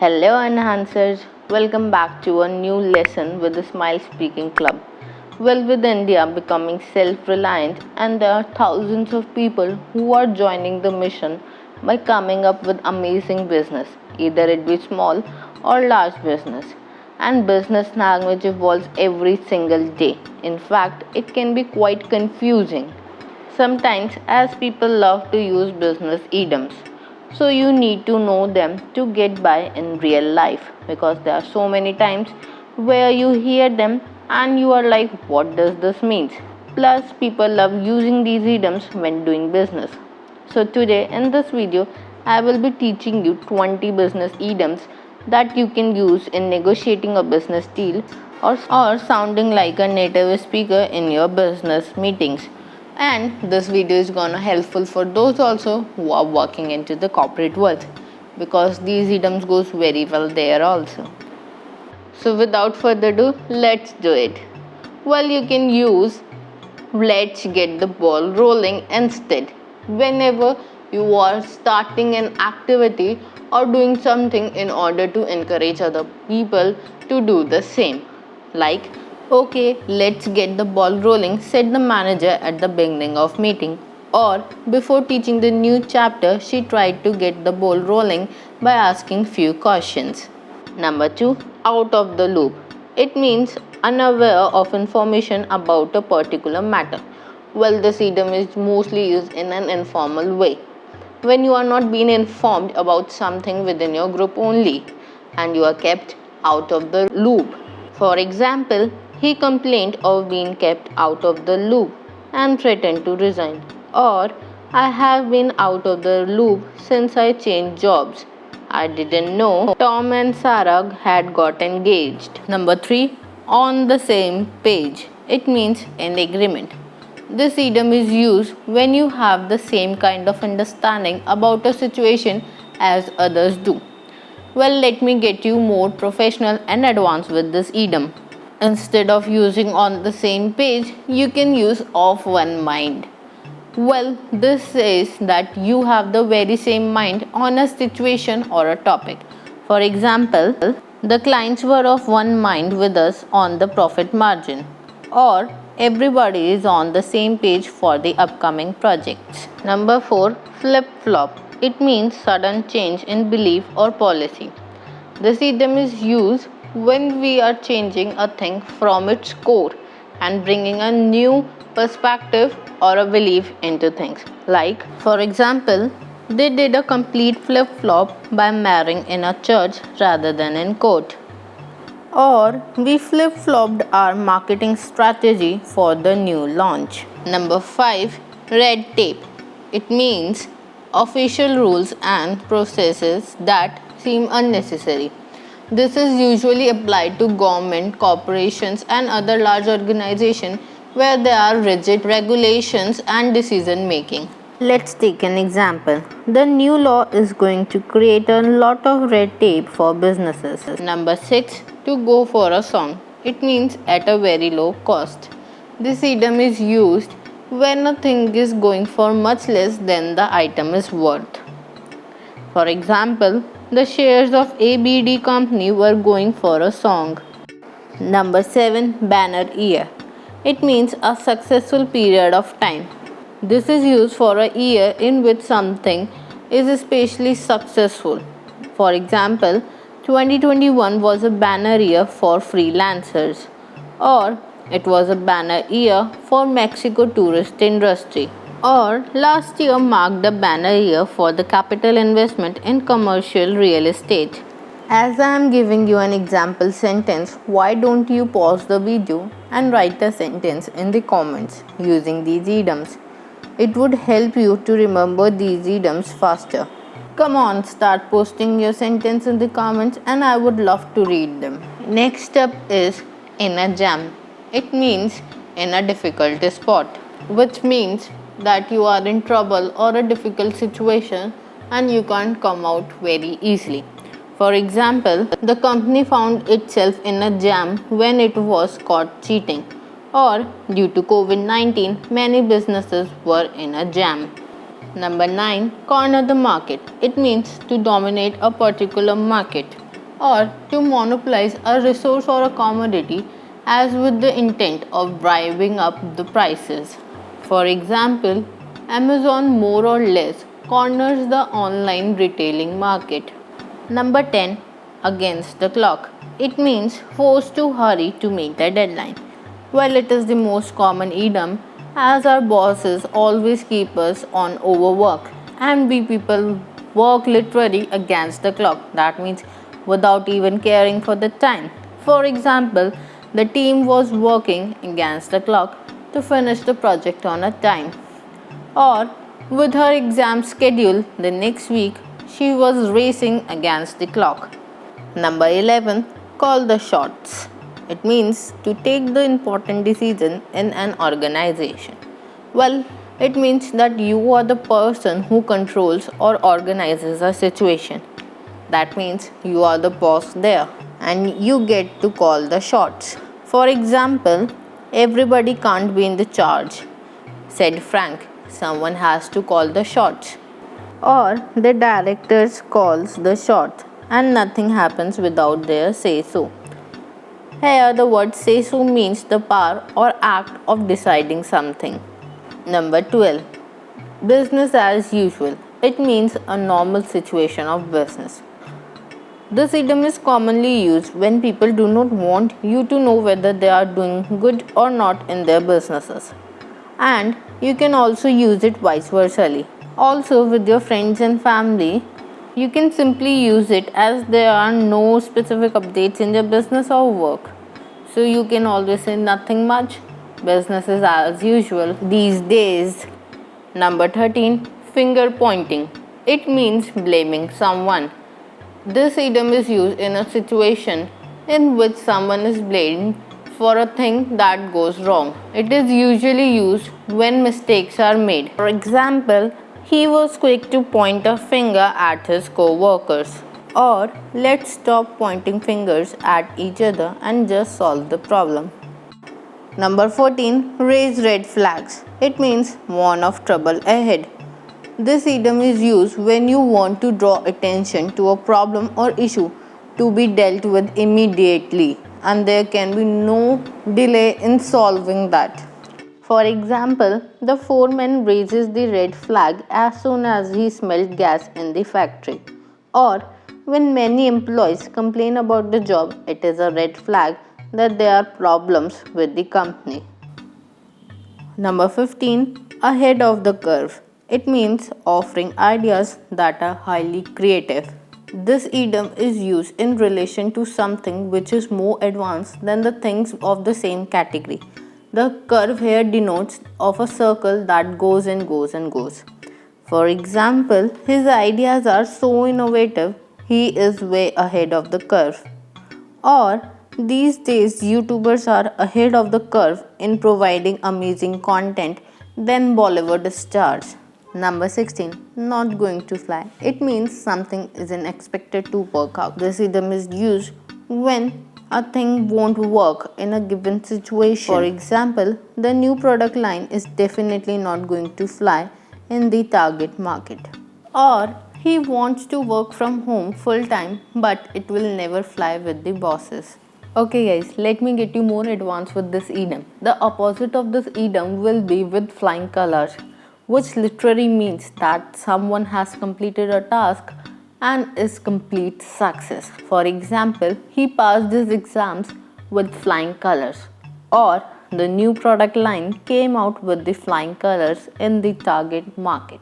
Hello, enhancers. Welcome back to a new lesson with the Smile Speaking Club. Well, with India becoming self reliant, and there are thousands of people who are joining the mission by coming up with amazing business, either it be small or large business. And business language evolves every single day. In fact, it can be quite confusing sometimes, as people love to use business idioms. So you need to know them to get by in real life, because there are so many times where you hear them and you are like, what does this mean? Plus, people love using these idioms when doing business. So today in this video, I will be teaching you 20 business idioms that you can use in negotiating a business deal, or sounding like a native speaker in your business meetings. And this video is gonna helpful for those also who are working into the corporate world, because these idioms goes very well there also. So without further ado, let's do it. Well, you can use let's get the ball rolling instead whenever you are starting an activity or doing something in order to encourage other people to do the same. Like, okay, let's get the ball rolling, said the manager at the beginning of meeting. Or before teaching the new chapter, she tried to get the ball rolling by asking few questions. Number 2, out of the loop. It means unaware of information about a particular matter. Well, this idiom is mostly used in an informal way, when you are not being informed about something within your group only and you are kept out of the loop. For example, he complained of being kept out of the loop and threatened to resign. Or, I have been out of the loop since I changed jobs. I didn't know Tom and Sarah had got engaged. Number 3, on the same page. It means in agreement. This idiom is used when you have the same kind of understanding about a situation as others do. Well, let me get you more professional and advanced with this idiom. Instead of using on the same page, you can use of one mind. Well, this says that you have the very same mind on a situation or a topic. For example, the clients were of one mind with us on the profit margin. Or everybody is on the same page for the upcoming projects. Number 4, flip flop. It means sudden change in belief or policy. This idiom is used when we are changing a thing from its core and bringing a new perspective or a belief into things. Like, for example, they did a complete flip flop by marrying in a church rather than in court. Or, we flip flopped our marketing strategy for the new launch. Number 5, red tape. It means official rules and processes that seem unnecessary. This is usually applied to government, corporations, and other large organizations where there are rigid regulations and decision making. Let's take an example. The new law is going to create a lot of red tape for businesses. Number 6, to go for a song. It means at a very low cost. This idiom is used when a thing is going for much less than the item is worth. For example, the shares of ABD company were going for a song. Number 7, banner year. It means a successful period of time. This is used for a year in which something is especially successful. For example, 2021 was a banner year for freelancers, or it was a banner year for Mexico tourist industry. Or last year marked the banner year for the capital investment in commercial real estate. As I am giving you an example sentence, why don't you pause the video and write a sentence in the comments using these idioms? It would help you to remember these idioms faster. Come on, start posting your sentence in the comments and I would love to read them. Next up is in a jam. It means in a difficult spot, which means that you are in trouble or a difficult situation and you can't come out very easily. For example, the company found itself in a jam when it was caught cheating, or due to COVID-19, many businesses were in a jam. Number 9, corner the market. It means to dominate a particular market. or to monopolize a resource or a commodity as with the intent of driving up the prices. For example, Amazon more or less corners the online retailing market. Number 10. Against the clock. It means forced to hurry to meet the deadline. Well, it is the most common idiom as our bosses always keep us on overwork and we people work literally against the clock. That means without even caring for the time. For example, the team was working against the clock to finish the project on a time. Or with her exam schedule the next week, she was racing against the clock. Number 11. Call the shots. It means to take the important decision in an organization. Well, it means that you are the person who controls or organizes a situation. That means you are the boss there and you get to call the shots. For example, everybody can't be in the charge, said Frank. Someone has to call the shots. Or the director calls the shots and nothing happens without their say so. Here, the word say so means the power or act of deciding something. Number 12. Business as usual. It means a normal situation of business. This idiom is commonly used when people do not want you to know whether they are doing good or not in their businesses. And you can also use it vice versa. Also, with your friends and family, you can simply use it as there are no specific updates in your business or work. So you can always say nothing much, business is as usual these days. Number 13. Finger pointing. It means blaming someone. This idiom is used in a situation in which someone is blamed for a thing that goes wrong. It is usually used when mistakes are made. For example, he was quick to point a finger at his co-workers. Or let's stop pointing fingers at each other and just solve the problem. Number 14. Raise red flags. It means warn of trouble ahead. This idiom is used when you want to draw attention to a problem or issue to be dealt with immediately and there can be no delay in solving that. For example, the foreman raises the red flag as soon as he smelled gas in the factory. Or when many employees complain about the job, it is a red flag that there are problems with the company. Number 15. Ahead of the curve. It means offering ideas that are highly creative. This idiom is used in relation to something which is more advanced than the things of the same category. The curve here denotes of a circle that goes and goes and goes. For example, his ideas are so innovative, he is way ahead of the curve. Or these days, YouTubers are ahead of the curve in providing amazing content than Bollywood stars. Number 16. Not going to fly. It means something isn't expected to work out. This idiom is used when a thing won't work in a given situation. For example, the new product line is definitely not going to fly in the target market. Or he wants to work from home full time, but it will never fly with the bosses. Okay guys, let me get you more advanced with this idiom. The opposite of this idiom will be with flying colors, which literally means that someone has completed a task and is complete success. For example, he passed his exams with flying colors. Or the new product line came out with the flying colors in the target market.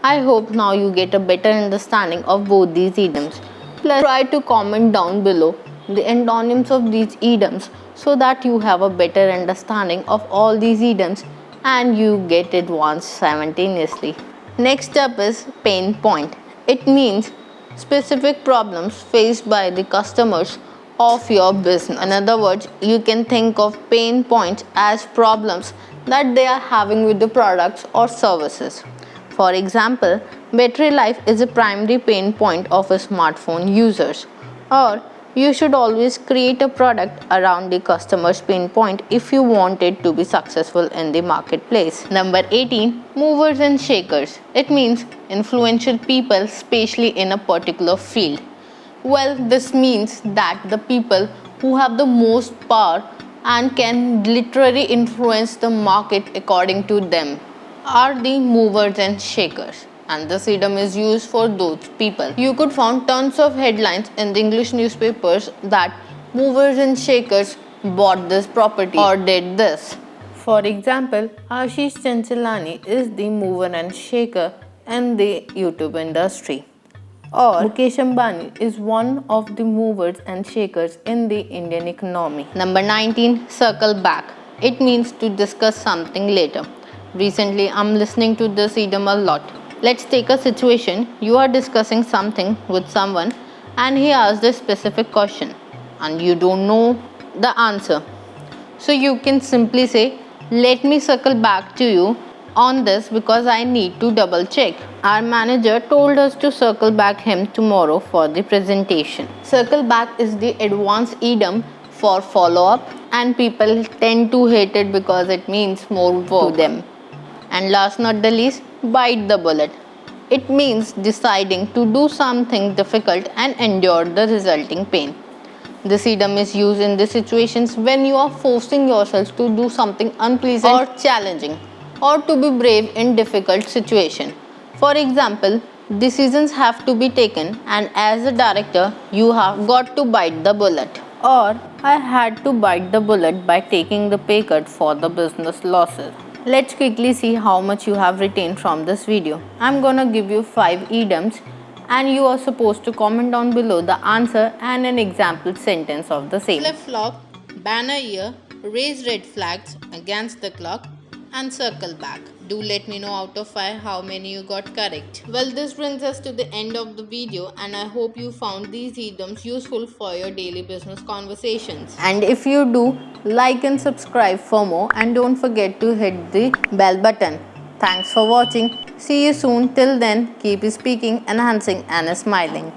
I hope now you get a better understanding of both these idioms. Plus, try to comment down below the antonyms of these idioms so that you have a better understanding of all these idioms and you get advanced simultaneously. Next up is pain point. It means specific problems faced by the customers of your business. In other words, you can think of pain points as problems that they are having with the products or services. For example, battery life is a primary pain point of a smartphone users. Or you should always create a product around the customer's pain point if you want it to be successful in the marketplace. Number 18. Movers and shakers. It means influential people, especially in a particular field. Well, this means that the people who have the most power and can literally influence the market according to them are the movers and shakers. And this idiom is used for those people. You could find tons of headlines in the English newspapers that movers and shakers bought this property or did this. For example, Ashish Chanchalani is the mover and shaker in the YouTube industry. Or Mukesh Ambani is one of the movers and shakers in the Indian economy. Number 19, circle back. It means to discuss something later. Recently, I'm listening to this idiom a lot. Let's take a situation. You are discussing something with someone and he asked a specific question and you don't know the answer. So you can simply say, let me circle back to you on this because I need to double check. Our manager told us to circle back him tomorrow for the presentation. Circle back is the advanced idiom for follow up and people tend to hate it because it means more work to them. And last not the least, bite the bullet. It means deciding to do something difficult and endure the resulting pain. This idiom is used in the situations when you are forcing yourself to do something unpleasant or challenging or to be brave in difficult situation. For example, decisions have to be taken and as a director you have got to bite the bullet. Or I had to bite the bullet by taking the pay cut for the business losses. Let's quickly see how much you have retained from this video. I'm gonna give you 5 idioms and you are supposed to comment down below the answer and an example sentence of the same. Flip-flop, banner year, raise red flags against the clock and circle back. Do let me know out of 5 how many you got correct. Well, this brings us to the end of the video and I hope you found these idioms useful for your daily business conversations. And if you do, like and subscribe for more and don't forget to hit the bell button. Thanks for watching. See you soon. Till then, keep speaking, enhancing and smiling.